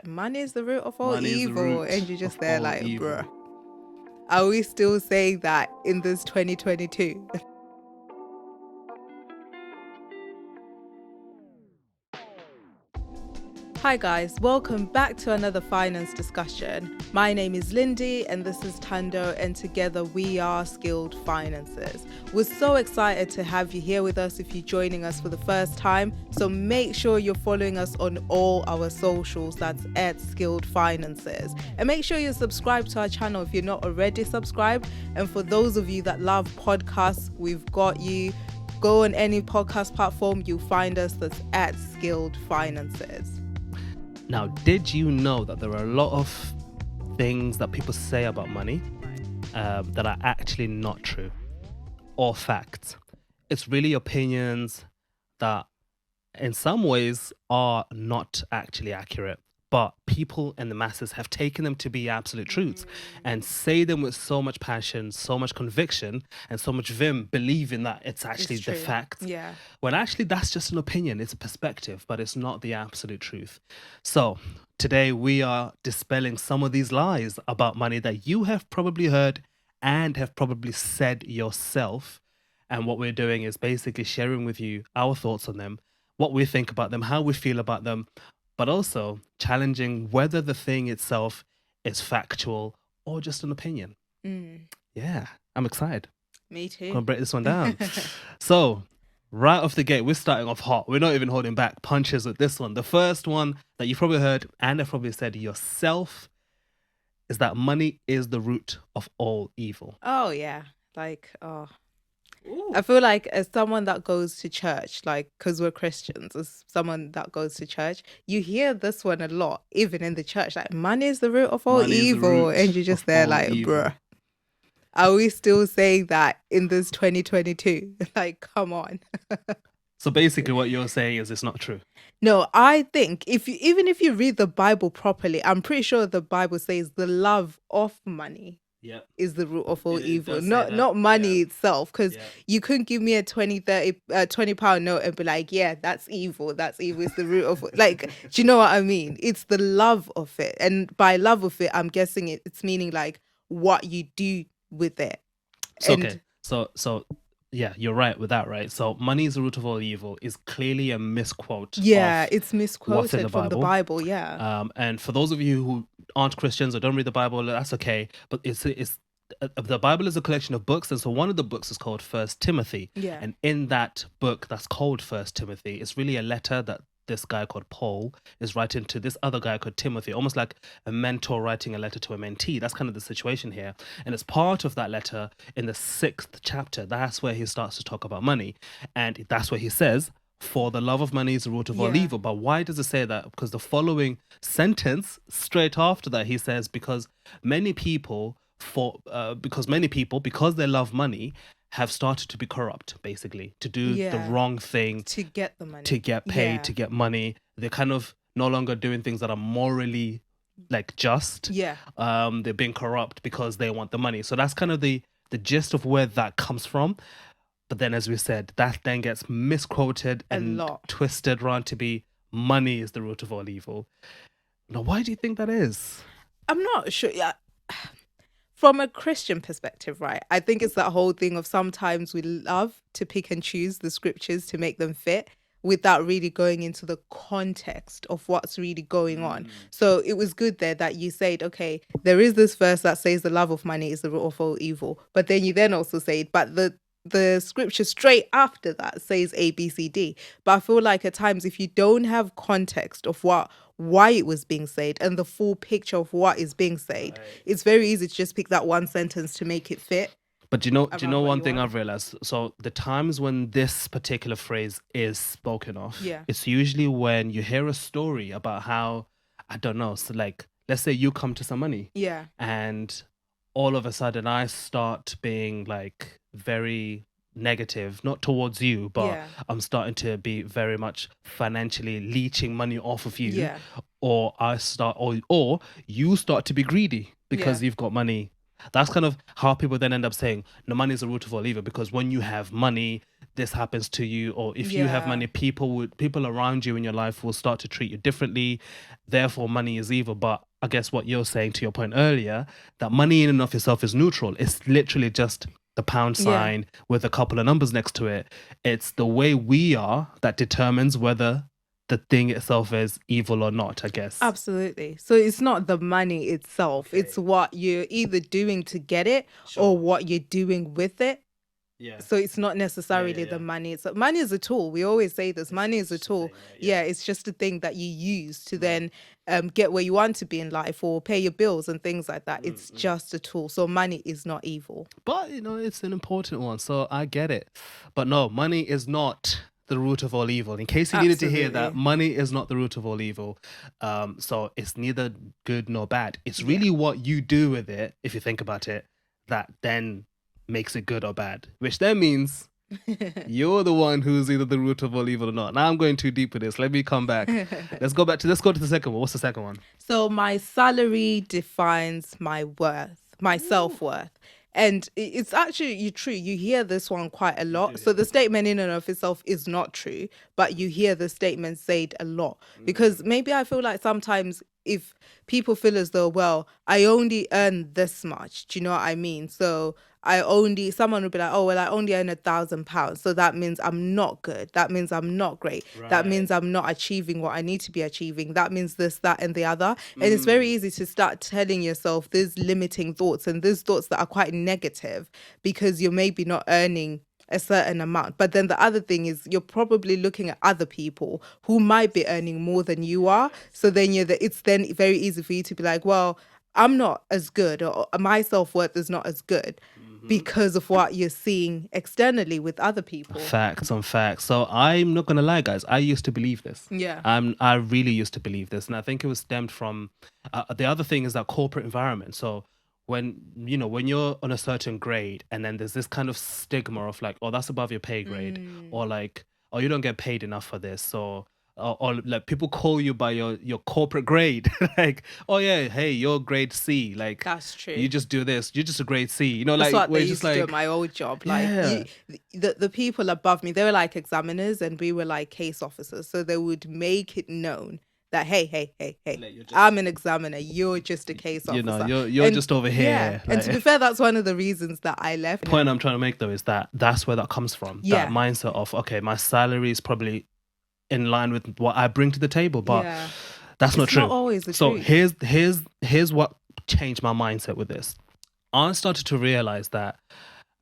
money is the root of all Money is the evil. root And you're just of there all like, evil. bruh. Are we still saying that in this 2022? Hi guys, welcome back to another finance discussion. My name is Lindy and this is Tando, and together we are Skilled Finances. We're so excited to have you here with us if you're joining us for the first time. So make sure you're following us on all our socials, that's at Skilled Finances. And make sure you're subscribed to our channel if you're not already subscribed. And for those of you that love podcasts, we've got you. Go on any podcast platform, you'll find us, that's at Skilled Finances. Now, did you know that there are a lot of things that people say about money that are actually not true or facts? It's really opinions that in some ways are not actually accurate, but people and the masses have taken them to be absolute truths and say them with so much passion, so much conviction, and so much vim, believing that it's actually the fact. Yeah. When actually that's just an opinion, it's a perspective, but it's not the absolute truth. So today we are dispelling some of these lies about money that you have probably heard and have probably said yourself. And what we're doing is basically sharing with you our thoughts on them, what we think about them, how we feel about them, but also challenging whether the thing itself is factual or just an opinion. Yeah, I'm excited. Me too. I'm going to break this one down. So, right off the gate, we're starting off hot. We're not even holding back punches with this one. The first one that you've probably heard and have probably said yourself is that money is the root of all evil. Oh, yeah. I feel like as someone that goes to church, like, because we're Christians, as someone that goes to church, you hear this one a lot, even in the church, like, money is the root of all evil. And you're just there like, bruh. Are we still saying that in this 2022? Like, come on. So basically what you're saying is it's not true. No, I think even if you read the Bible properly, I'm pretty sure the Bible says the love of money is the root of all evil, not money itself, because you couldn't give me a 20 pound note and be like, yeah, that's evil, it's the root of like, do you know what I mean? It's the love of it, and by love of it, I'm guessing it's meaning like what you do with it. So yeah, you're right with that, right? So money is the root of all evil is clearly a misquote. Yeah, it's misquoted from the Bible. Yeah. And for those of you who aren't Christians or don't read the Bible, that's okay. But it's the Bible is a collection of books, and so one of the books is called First Timothy. Yeah. And in that book that's called First Timothy, it's really a letter that this guy called Paul is writing to this other guy called Timothy, almost like a mentor writing a letter to a mentee. That's kind of the situation here. And as part of that letter, in the 6th chapter, that's where he starts to talk about money. And that's where he says, for the love of money is the root of all evil. But why does it say that? Because the following sentence straight after that, he says, because many people, because they love money, have started to be corrupt, basically, to do the wrong thing, to get the money, to get paid, to get money. They're kind of no longer doing things that are morally like just. They're being corrupt because they want the money. So that's kind of the gist of where that comes from. But then, as we said, that then gets misquoted and twisted around to be money is the root of all evil. Now, why do you think that is? I'm not sure. Yeah. From a Christian perspective, right, I think it's that whole thing of sometimes we love to pick and choose the scriptures to make them fit without really going into the context of what's really going on. So it was good there that you said, okay, there is this verse that says the love of money is the root of all evil. But then you then also say, but the scripture straight after that says A, B, C, D. But I feel like at times if you don't have context of why it was being said and the full picture of what is being said, it's very easy to just pick that one sentence to make it fit. But do you know one thing I've realized? So the times when this particular phrase is spoken of, it's usually when you hear a story about how, I don't know, so like, let's say you come to some money. Yeah. And all of a sudden I start being like very negative, not towards you, but I'm starting to be very much financially leeching money off of you. Or I start, or you start to be greedy because you've got money That's kind of how people then end up saying, no, money is the root of all evil, because when you have money, this happens to you. Or if you have Yeah. money, people around you in your life will start to treat you differently. Therefore, money is evil. But I guess what you're saying, to your point earlier, that money in and of itself is neutral. It's literally just the pound Yeah. sign with a couple of numbers next to it. It's the way we are that determines whether the thing itself is evil or not, I guess. Absolutely. So it's not the money itself. Okay. It's what you're either doing to get it Sure. or what you're doing with it. Yeah. So it's not necessarily yeah. the money. It's money is a tool. We always say this. Money is a just a tool. thing, right? Yeah, it's just a thing that you use to Mm. then get where you want to be in life or pay your bills and things like that. It's just a tool. So money is not evil. But it's an important one, so I get it. But no, money is not the root of all evil. In case you needed to hear that, Absolutely. money is not the root of all evil. So it's neither good nor bad. It's really what you do with it, if you think about it, that then makes it good or bad. Which then means you're the one who's either the root of all evil or not. Now I'm going too deep with this. Let me come back. Let's go to the second one. What's the second one? So my salary defines my worth, my self-worth. And it's actually true. You hear this one quite a lot. So the statement in and of itself is not true, but you hear the statement said a lot. Because maybe I feel like sometimes if people feel as though, well, I only earn this much, do you know what I mean? So someone would be like, oh, well, I only earn £1,000. So that means I'm not good. That means I'm not great. That means I'm not achieving what I need to be achieving. That means this, that, and the other. And it's very easy to start telling yourself these limiting thoughts and these thoughts that are quite negative because you're maybe not earning a certain amount. But then the other thing is you're probably looking at other people who might be earning more than you are. So then it's then very easy for you to be like, well, I'm not as good, or my self-worth is not as good because of what you're seeing externally with other people. Facts on facts. So I'm not gonna lie, guys. I used to believe this. Yeah. I really used to believe this, and I think it was stemmed from the other thing is that corporate environment. So when you're on a certain grade, and then there's this kind of stigma of like, oh, that's above your pay grade, or like, oh, you don't get paid enough for this, or like people call you by your corporate grade, like, oh yeah, hey, you're grade C, like That's true. you just do this, you're just a grade C, That's like what we're they just used to do like, at my old job. yeah. Like the people above me, they were like examiners and we were like case officers. So they would make it known that, hey, I'm an examiner. You're just a case officer. You're just over here. And to be fair, that's one of the reasons that I left. The point I'm trying to make though is that's where that comes from. Yeah. That mindset of, okay, my salary is probably in line with what I bring to the table, but that's not true. Not always the so truth. here's what changed my mindset with this. I started to realize that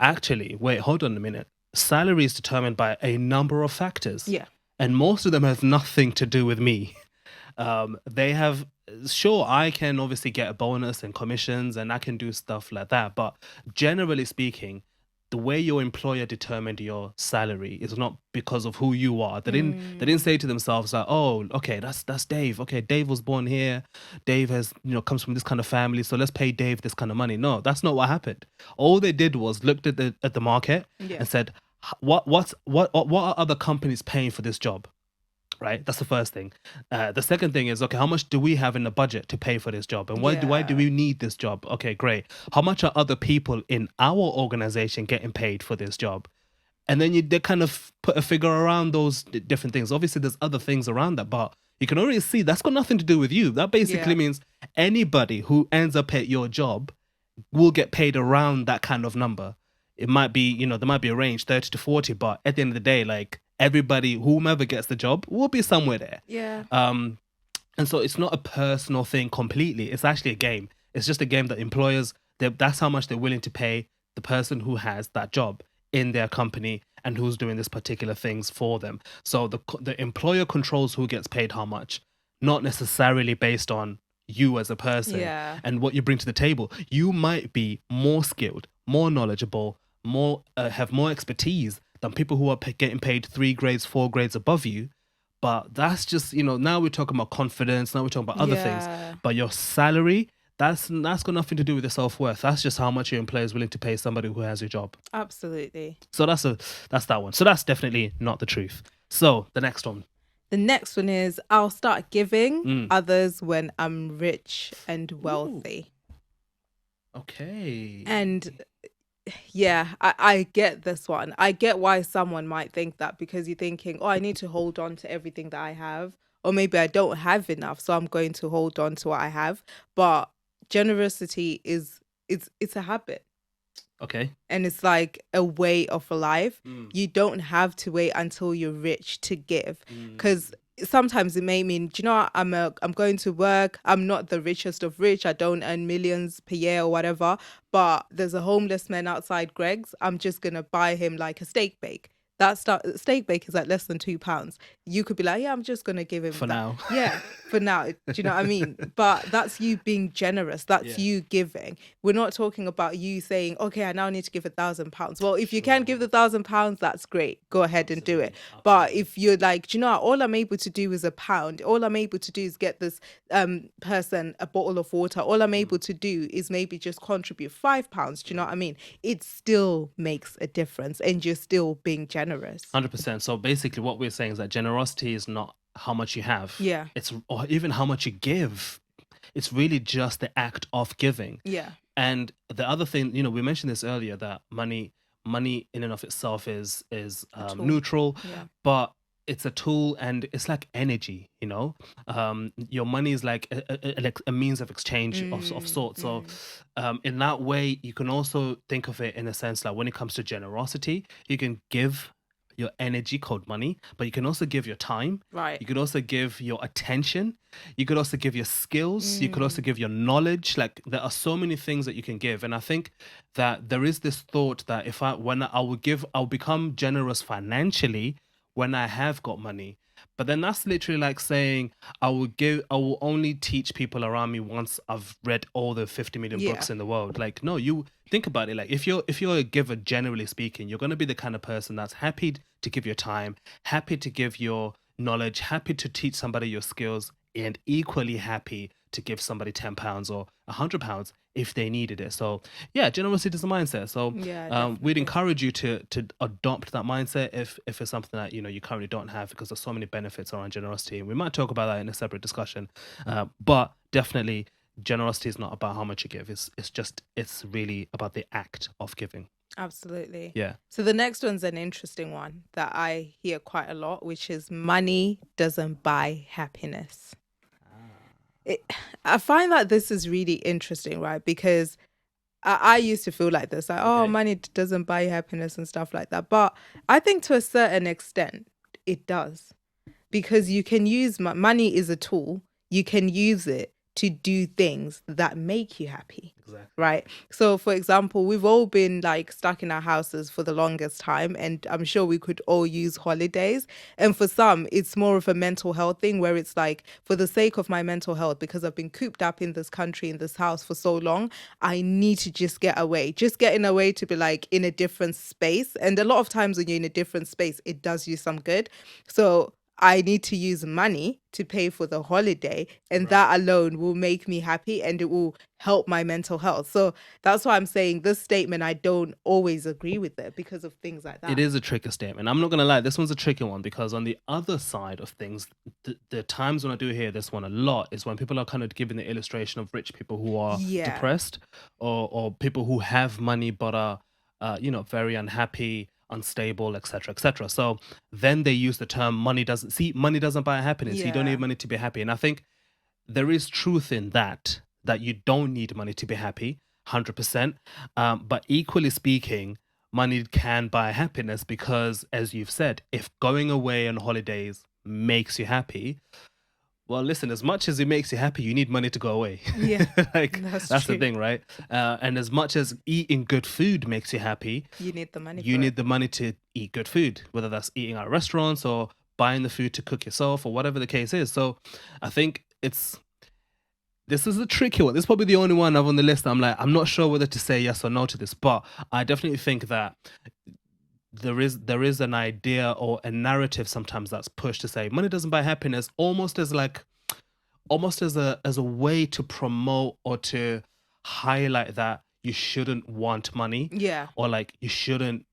actually, wait, hold on a minute. Salary is determined by a number of factors. Yeah. And most of them have nothing to do with me. They have, sure, I can obviously get a bonus and commissions and I can do stuff like that. But generally speaking, the way your employer determined your salary is not because of who you are. They didn't say to themselves like, oh, okay, that's Dave. Okay, Dave was born here. Dave has, comes from this kind of family, so let's pay Dave this kind of money. No, that's not what happened. All they did was looked at the market and said, what are other companies paying for this job? Right, that's the first thing. The second thing is, okay, how much do we have in the budget to pay for this job, and why do we need this job? Okay, great. How much are other people in our organization getting paid for this job? And then they kind of put a figure around those different things. Obviously, there's other things around that, but you can already see that's got nothing to do with you. That basically means anybody who ends up at your job will get paid around that kind of number. It might be, there might be a range 30 to 40, but at the end of the day, like, everybody, whomever gets the job, will be somewhere there. Yeah. And so it's not a personal thing completely. It's actually a game. It's just a game that employers, that's how much they're willing to pay the person who has that job in their company and who's doing this particular things for them. So the employer controls who gets paid how much, not necessarily based on you as a person and what you bring to the table. You might be more skilled, more knowledgeable, have more expertise than people who are getting paid 3 grades, 4 grades above you. But that's just, now we're talking about confidence, now we're talking about other things. But your salary, that's got nothing to do with your self-worth. That's just how much your employer is willing to pay somebody who has your job. Absolutely. So that's that one. So that's definitely not the truth. So the next one. The next one is, I'll start giving others when I'm rich and wealthy. Okay. And yeah, I get this one. I get why someone might think that, because you're thinking, oh, I need to hold on to everything that I have. Or maybe I don't have enough, so I'm going to hold on to what I have. But generosity is it's a habit, Okay. and it's like a way of life. Mm. You don't have to wait until you're rich to give, Mm. because sometimes it may mean, do you know what? I'm going to work. I'm not the richest of rich. I don't earn millions per year or whatever. But there's a homeless man outside Greg's. I'm just gonna buy him like a steak bake. Steak bake is like less than £2. You could be like, yeah, I'm just gonna give him For that. now. Yeah, for now. Do you know what I mean? But that's you being generous. That's Yeah. you giving. We're not talking about you saying, okay, I now need to give £1,000. Well, if you can give the Sure. £1,000, that's great. Go ahead and do it. Absolutely. But Absolutely. if you're like, do you know what? All I'm able to do is £1. All I'm able to do is get this person a bottle of water. All I'm able to do is maybe just contribute £5. Do you know what I mean? It still makes a difference, and you're still being generous. 100%. So basically, what we're saying is that generosity is not how much you have, Yeah. it's or even how much you give. It's really just the act of giving. Yeah. And the other thing, we mentioned this earlier, that money in and of itself is A tool. neutral, Yeah. but it's a tool, and it's like energy. Your money is like a means of exchange of sorts. So in that way, you can also think of it in a sense like, when it comes to generosity, you can give your energy, called money, but you can also give your time. Right. You could also give your attention. You could also give your skills. You could also give your knowledge. Like, there are so many things that you can give. And I think that there is this thought that when I will give, I'll become generous financially when I have got money. But then that's literally like saying, I will only teach people around me once I've read all the 50 million Yeah. books in the world. Like, no, you think about it. Like, if you're a giver, generally speaking, you're going to be the kind of person that's happy to give your time, happy to give your knowledge, happy to teach somebody your skills, and equally happy to give somebody £10 or £100 if they needed it. So yeah, generosity is a mindset. So Yeah, we'd definitely. encourage you to adopt that mindset if it's something that you currently don't have, because there's so many benefits around generosity, and we might talk about that in a separate discussion. But definitely, generosity is not about how much you give. It's really about the act of giving. Absolutely. Yeah. So the next one's an interesting one that I hear quite a lot, which is money doesn't buy happiness. It, I find that this is really interesting, right? Because I used to feel like this, like, oh, Okay. money doesn't buy happiness and stuff like that. But I think to a certain extent, it does, because you can use money is a tool. You can use it to do things that make you happy. Exactly. Right. So, for example, we've all been like stuck in our houses for the longest time, and I'm sure we could all use holidays. And for some, it's more of a mental health thing, where it's like, for the sake of my mental health, because I've been cooped up in this country, in this house for so long, I need to just get away, just getting away to be like in a different space. And a lot of times when you're in a different space, it does you some good. So, I need to use money to pay for the holiday, and Right. that alone will make me happy, and it will help my mental health. So that's why I'm saying this statement, I don't always agree with it because of things like It that. is a tricky statement. I'm not gonna lie, this one's a tricky one, because on the other side of things, the times when I do hear this one a lot is when people are kind of giving the illustration of rich people who are Yeah. depressed, or people who have money but are very unhappy, unstable, etc., etc. So then they use the term, money doesn't buy happiness. You don't Yeah. need money to be happy. And I think there is truth in that you don't need money to be happy, 100%. But equally speaking, money can buy happiness, because, as you've said, if going away on holidays makes you happy, well, listen, as much as it makes you happy, you need money to go away. Yeah. Like, That's that's the true. thing, right? And as much as eating good food makes you happy, You need the money you for it. need the money to eat good food, whether that's eating at restaurants or buying the food to cook yourself, or whatever the case is. So I think this is a tricky one. This is probably the only one I've on the list. I'm not sure whether to say yes or no to this, but I definitely think that there is an idea or a narrative sometimes that's pushed to say money doesn't buy happiness, almost as a way to promote or to highlight that you shouldn't want money, Yeah. or like you shouldn't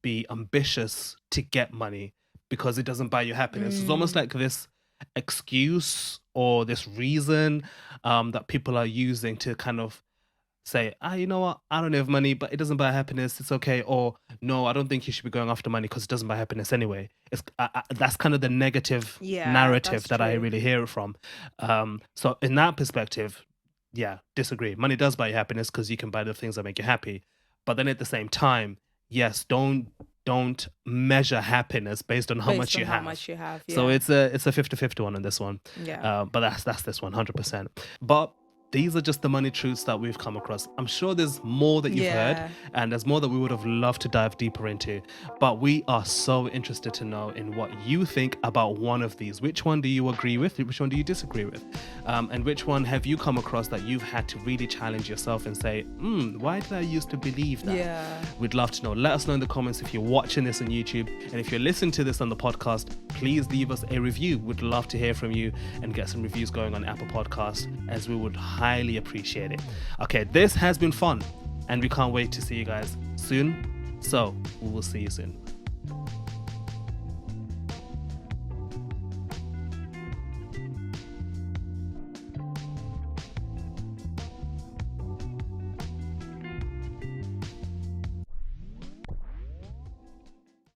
be ambitious to get money because it doesn't buy you happiness. It's almost like this excuse or this reason that people are using to kind of say, you know what, I don't have money, but it doesn't buy happiness, it's okay. Or no, I don't think you should be going after money because it doesn't buy happiness anyway. It's that's kind of the negative Yeah, narrative that's that I true. really hear it from. So in that perspective, yeah, disagree. Money does buy you happiness because you can buy the things that make you happy. But then at the same time, yes, don't measure happiness based on how Based much on you how have. much you have. So Yeah. it's a 50-50 one on this one. Yeah. But that's this one, 100%. But these are just the money truths that we've come across. I'm sure there's more that you've heard, Yeah. and there's more that we would have loved to dive deeper into. But we are so interested to know in what you think about one of these. Which one do you agree with? Which one do you disagree with? And which one have you come across that you've had to really challenge yourself and say, why did I used to believe that? Yeah. We'd love to know. Let us know in the comments if you're watching this on YouTube. And if you're listening to this on the podcast, please leave us a review. We'd love to hear from you and get some reviews going on Apple Podcasts, as we would highly appreciate it. Okay, this has been fun, and we can't wait to see you guys soon. So we will see you soon.